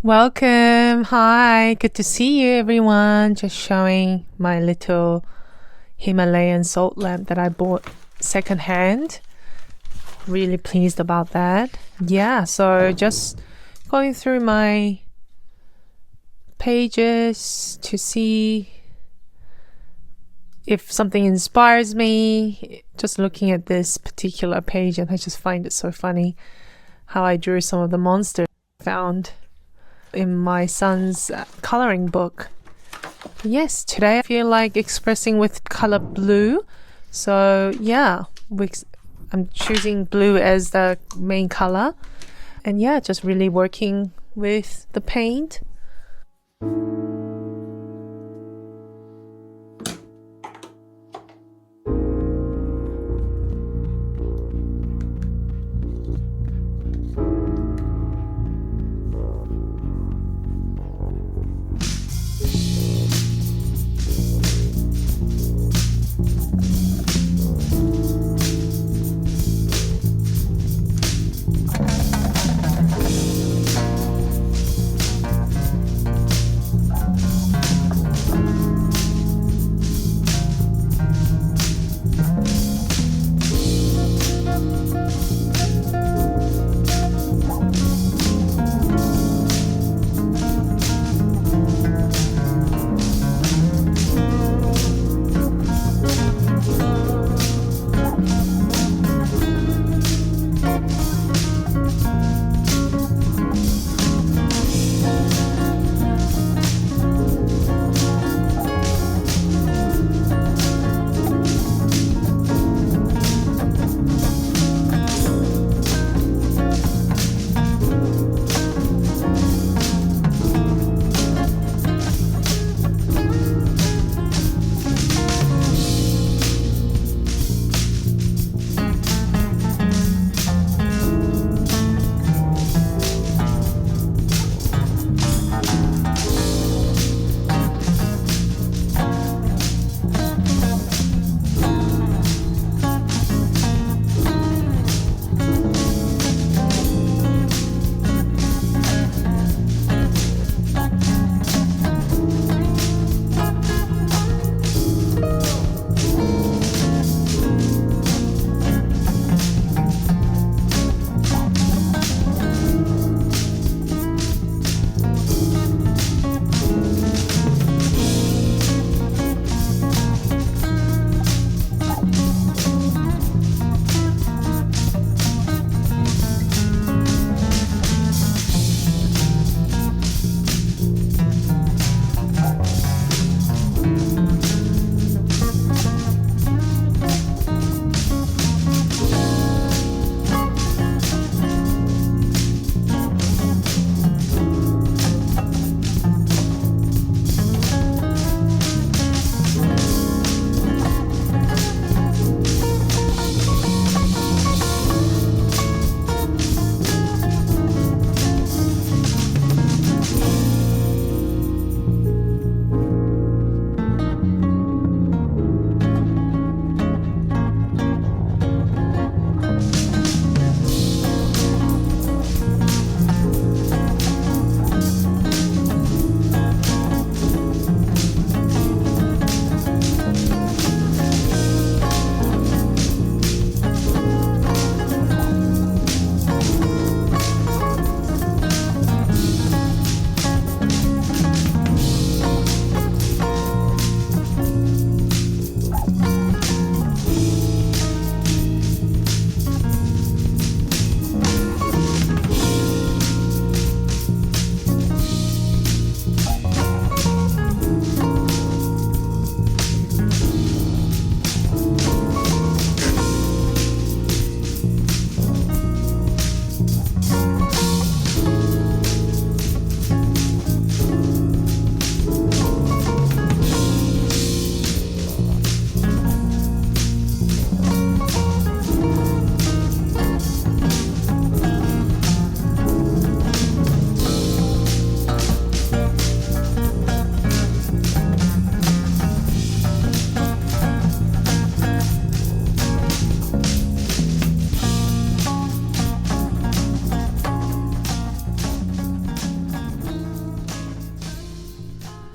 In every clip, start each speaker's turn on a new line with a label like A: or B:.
A: Welcome. Hi. Good to see you, everyone. Just showing my little Himalayan salt lamp that I bought secondhand. Really pleased about that. Yeah, so just going through my pages to see if something inspires me. Just looking at this particular page, and I just find it so funny how I drew some of the monsters I found in my son's coloring book. Yes, today I feel like expressing with color blue. So yeah, I'm choosing blue as the main color. And yeah, just really working with the paint.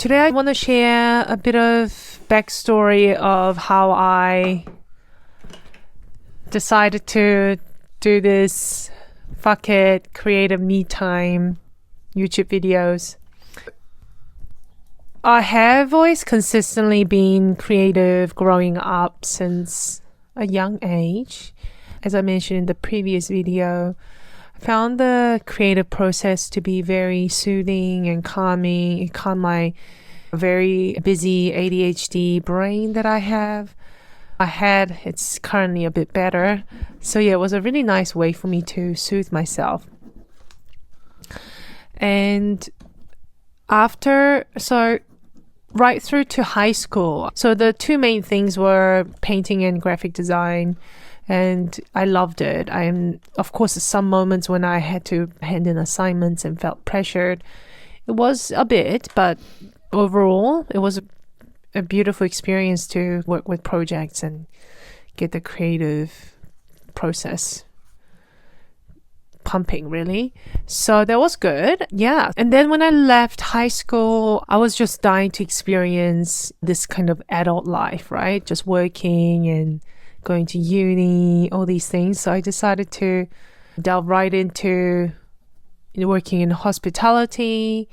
A: Today I want to share a bit of backstory of how I decided to do this fuck it creative me time YouTube videos. I have always consistently been creative growing up since a young age. As I mentioned in the previous video, I found the creative process to be very soothing and calming. It calmed my very busy ADHD brain that I have. It's currently a bit better. So yeah, it was a really nice way for me to soothe myself. And right through to high school. So the two main things were painting and graphic design, and I loved it. Of course, some moments when I had to hand in assignments and felt pressured. It was a bit, but overall, it was a beautiful experience to work with projects and get the creative process pumping, really. So that was good. Yeah. And then when I left high school, I was just dying to experience this kind of adult life, right? Just working and going to uni, all these things. So I decided to delve right into working in hospitality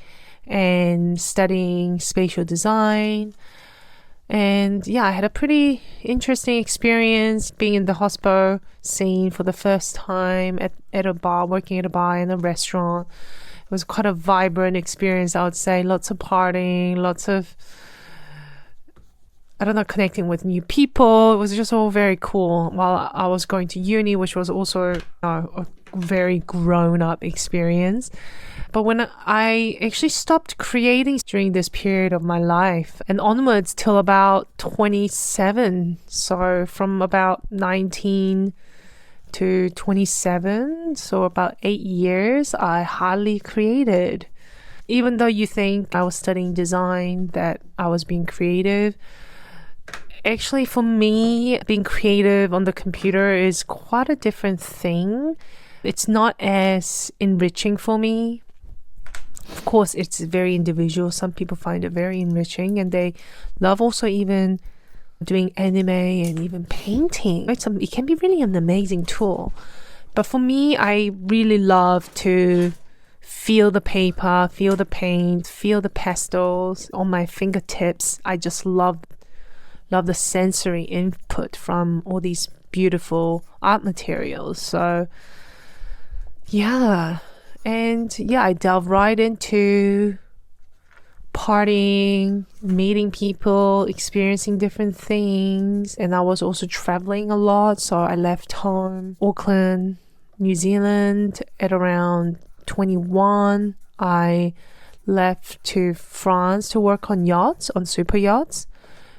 A: and studying spatial design. And yeah, I had a pretty interesting experience being in the hospo scene for the first time at a bar, working at a bar in a restaurant. It was quite a vibrant experience, I would say. Lots of partying, lots of, connecting with new people. It was just all very cool while I was going to uni, which was also a very grown-up experience. But when I actually stopped creating during this period of my life and onwards till about 27, so from about 19 to 27, so about 8 years, I hardly created. Even though you think I was studying design, that I was being creative, actually for me, being creative on the computer is quite a different thing. It's not as enriching for me. Of course, it's very individual. Some people find it very enriching and they love also even doing anime and even painting. It can be really an amazing tool. But for me, I really love to feel the paper, feel the paint, feel the pastels on my fingertips. I just love the sensory input from all these beautiful art materials. So yeah. And yeah, I delved right into partying, meeting people, experiencing different things. And I was also traveling a lot. So I left home, Auckland, New Zealand at around 21. I left to France to work on yachts, on super yachts.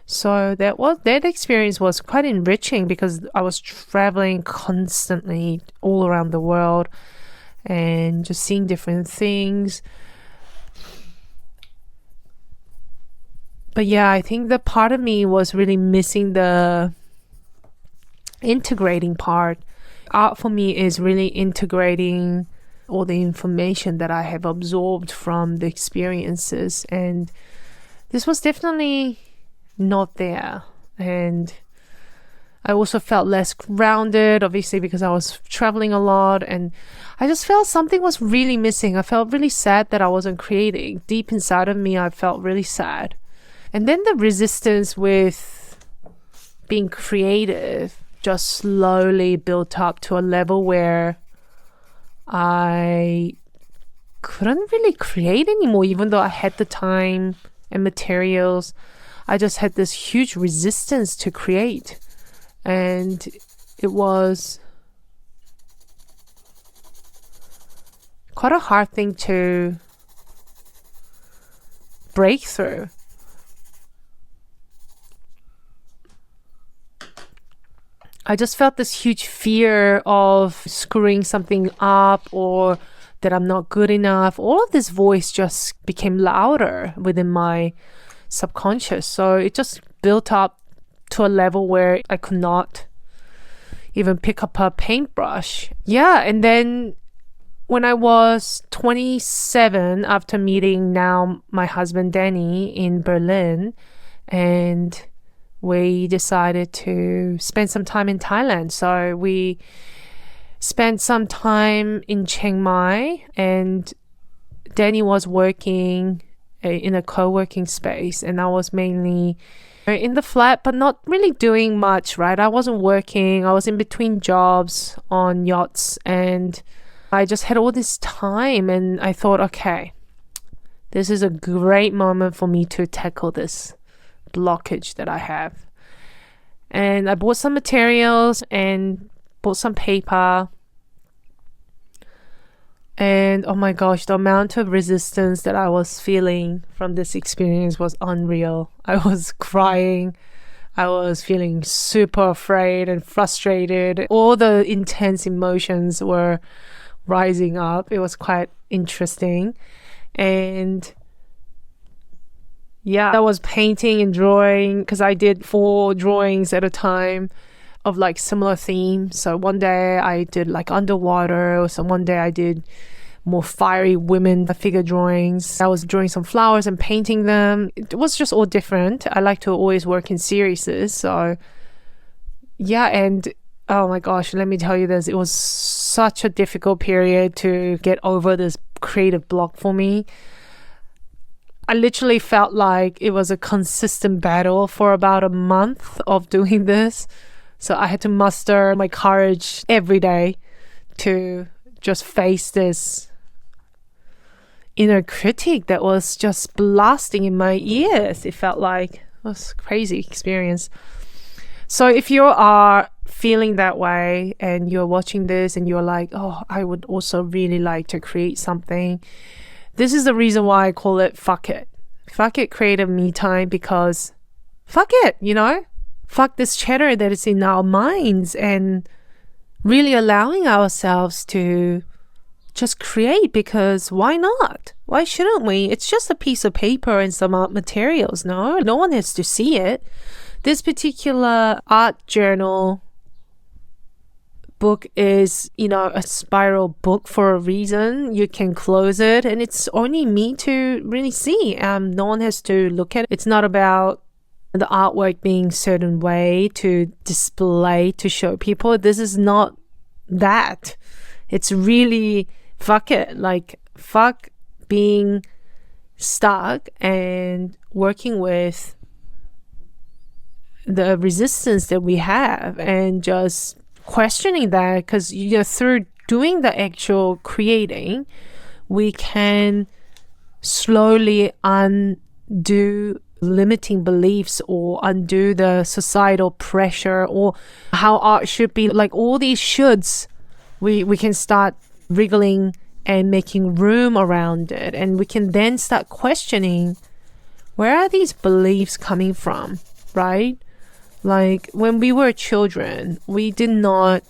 A: So that experience was quite enriching because I was traveling constantly all around the world and just seeing different things. But yeah, I think the part of me was really missing the integrating part. Art for me is really integrating all the information that I have absorbed from the experiences, and this was definitely not there. And I also felt less grounded, obviously, because I was traveling a lot, and I just felt something was really missing. I felt really sad that I wasn't creating. Deep inside of me, I felt really sad. And then the resistance with being creative just slowly built up to a level where I couldn't really create anymore, even though I had the time and materials. I just had this huge resistance to create. And it was quite a hard thing to break through. I just felt this huge fear of screwing something up or that I'm not good enough. All of this voice just became louder within my subconscious. So it just built up to a level where I could not even pick up a paintbrush. Yeah, and then when I was 27, after meeting now my husband Danny in Berlin, and we decided to spend some time in Thailand. So we spent some time in Chiang Mai, and Danny was working in a co-working space, and I was mainly in the flat, but not really doing much, right? I wasn't working. I was in between jobs on yachts, and I just had all this time, and I thought, okay, this is a great moment for me to tackle this blockage that I have. And I bought some materials and bought some paper. And oh my gosh, the amount of resistance that I was feeling from this experience was unreal. I was crying. I was feeling super afraid and frustrated. All the intense emotions were rising up. It was quite interesting. And yeah, I was painting and drawing because I did 4 drawings at a time of like similar themes. So one day I did like underwater, so one day I did more fiery women figure drawings. I was drawing some flowers and painting them. It was just all different. I like to always work in series. So yeah, and oh my gosh, let me tell you this. It was such a difficult period to get over this creative block for me. I literally felt like it was a consistent battle for about a month of doing this. So I had to muster my courage every day to just face this inner critic that was just blasting in my ears. It felt like it was a crazy experience. So if you are feeling that way and you're watching this and you're like, oh, I would also really like to create something, this is the reason why I call it fuck it. Fuck it, creative me time, because fuck it, you know? Fuck this chatter that is in our minds, and really allowing ourselves to just create, because why not? Why shouldn't we? It's just a piece of paper and some art materials, no? No one has to see it. This particular art journal book is, you know, a spiral book for a reason. You can close it and it's only me to really see. No one has to look at it. It's not about the artwork being a certain way to display, to show people. This is not that. It's really fuck it. Like, fuck being stuck and working with the resistance that we have and just questioning that, because you know, through doing the actual creating, we can slowly undo limiting beliefs or undo the societal pressure or how art should be. Like all these shoulds, we can start wriggling and making room around it, and we can then start questioning, where are these beliefs coming from, right? Like when we were children, we did not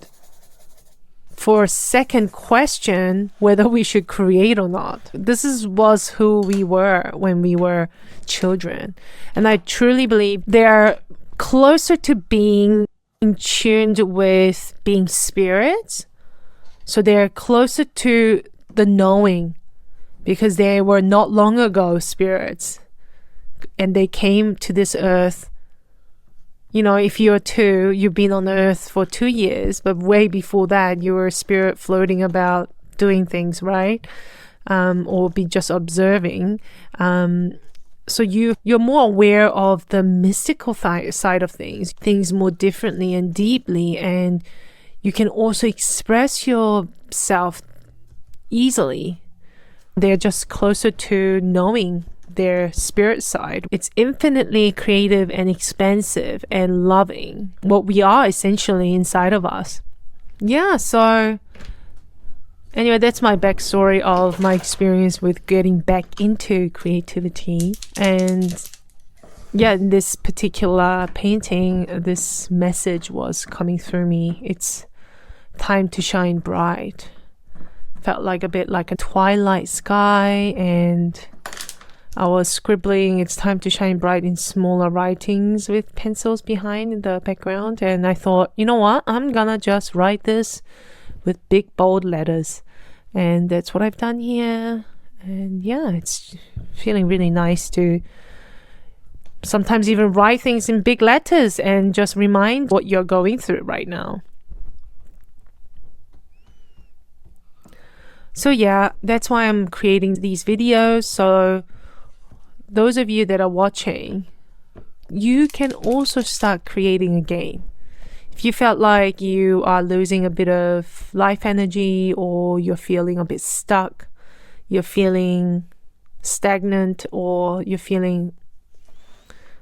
A: for a second question whether we should create or not. Was who we were when we were children. And I truly believe they're closer to being in tune with being spirits. So they're closer to the knowing, because they were not long ago spirits and they came to this earth. You know, if you're 2, you've been on earth for 2 years, but way before that, you were a spirit floating about doing things, right? Or be just observing. So you're more aware of the mystical side of things more differently and deeply, and you can also express yourself easily. They're just closer to knowing their spirit side. It's infinitely creative and expansive and loving, what we are essentially inside of us. Yeah, so anyway, that's my backstory of my experience with getting back into creativity. And yeah, in this particular painting, this message was coming through me. It's time to shine bright. Felt like a bit like a twilight sky, and I was scribbling, it's time to shine bright, in smaller writings with pencils behind in the background. And I thought, you know what? I'm gonna just write this with big bold letters. And that's what I've done here. And yeah, it's feeling really nice to sometimes even write things in big letters and just remind what you're going through right now. So yeah, that's why I'm creating these videos. So those of you that are watching, you can also start creating again. If you felt like you are losing a bit of life energy, or you're feeling a bit stuck, you're feeling stagnant, or you're feeling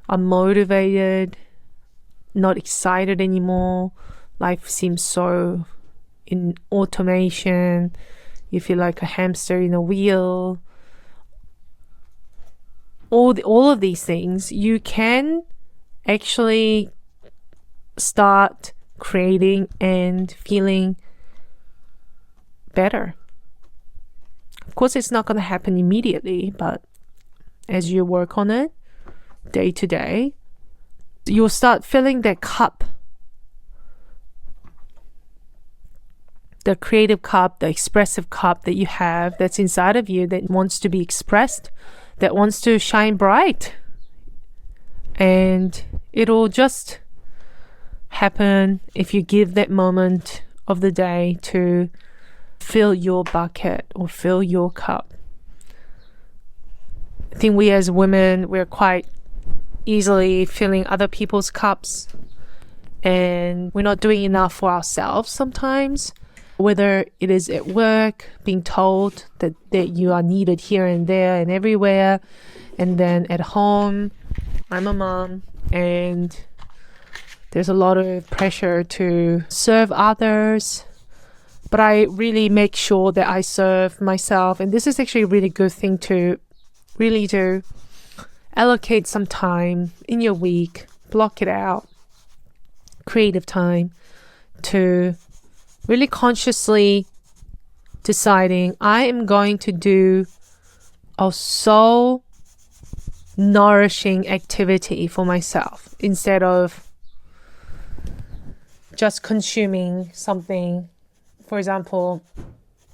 A: unmotivated, not excited anymore, life seems so in automation, you feel like a hamster in a wheel, all of these things, you can actually start creating and feeling better. Of course, it's not going to happen immediately, but as you work on it day to day, you'll start filling that cup, the creative cup, the expressive cup that you have that's inside of you, that wants to be expressed, that wants to shine bright. And it'll just happen if you give that moment of the day to fill your bucket or fill your cup. I think we as women, we're quite easily filling other people's cups, and we're not doing enough for ourselves sometimes, whether it is at work, being told that you are needed here and there and everywhere, and then at home, I'm a mom, and there's a lot of pressure to serve others, but I really make sure that I serve myself. And this is actually a really good thing to really do. Allocate some time in your week, block it out, creative time, to really consciously deciding I am going to do a soul nourishing activity for myself, instead of just consuming something. For example,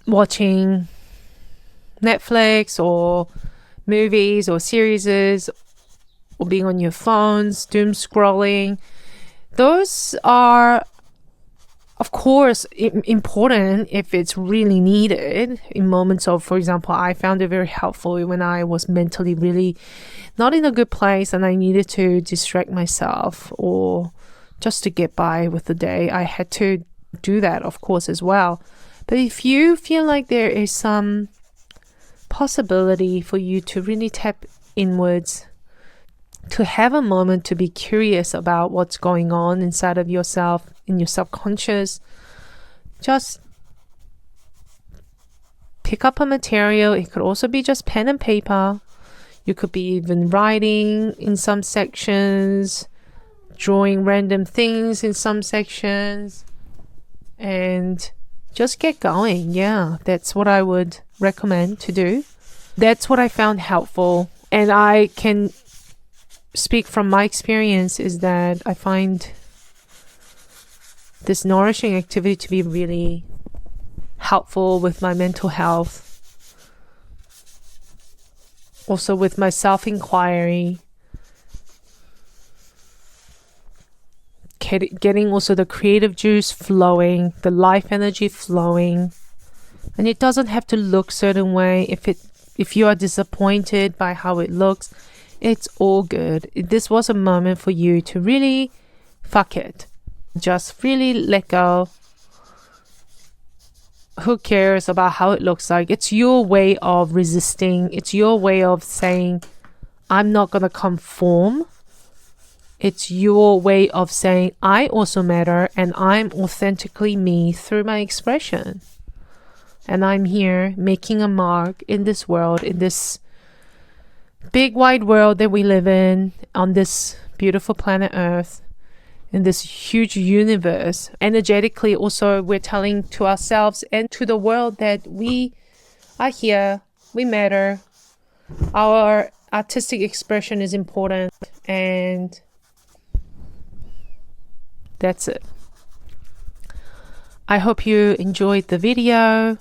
A: watching Netflix or movies or series, or being on your phones, doom scrolling. Those are, of course, important if it's really needed in moments of, for example, I found it very helpful when I was mentally really not in a good place and I needed to distract myself or just to get by with the day. I had to do that, of course, as well. But if you feel like there is some possibility for you to really tap inwards, to have a moment to be curious about what's going on inside of yourself, in your subconscious, just pick up a material. It could also be just pen and paper. You could be even writing in some sections, drawing random things in some sections, and just get going. Yeah, that's what I would recommend to do. That's what I found helpful. And I can speak from my experience is that I find this nourishing activity to be really helpful with my mental health. Also with my self-inquiry. Getting also the creative juice flowing, the life energy flowing. And it doesn't have to look certain way. If you are disappointed by how it looks, it's all good. This was a moment for you to really fuck it. Just really let go. Who cares about how it looks like? It's your way of resisting. It's your way of saying, I'm not going to conform. It's your way of saying, I also matter and I'm authentically me through my expression. And I'm here making a mark in this world, in this big wide world that we live in, on this beautiful planet Earth, in this huge universe. Energetically also, we're telling to ourselves and to the world that we are here, we matter, our artistic expression is important, and that's it. I hope you enjoyed the video.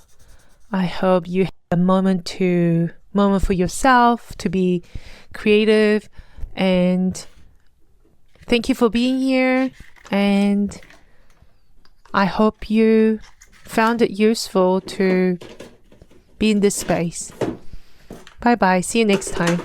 A: I hope you have a moment for yourself to be creative, and thank you for being here, and I hope you found it useful to be in this space. Bye bye. See you next time.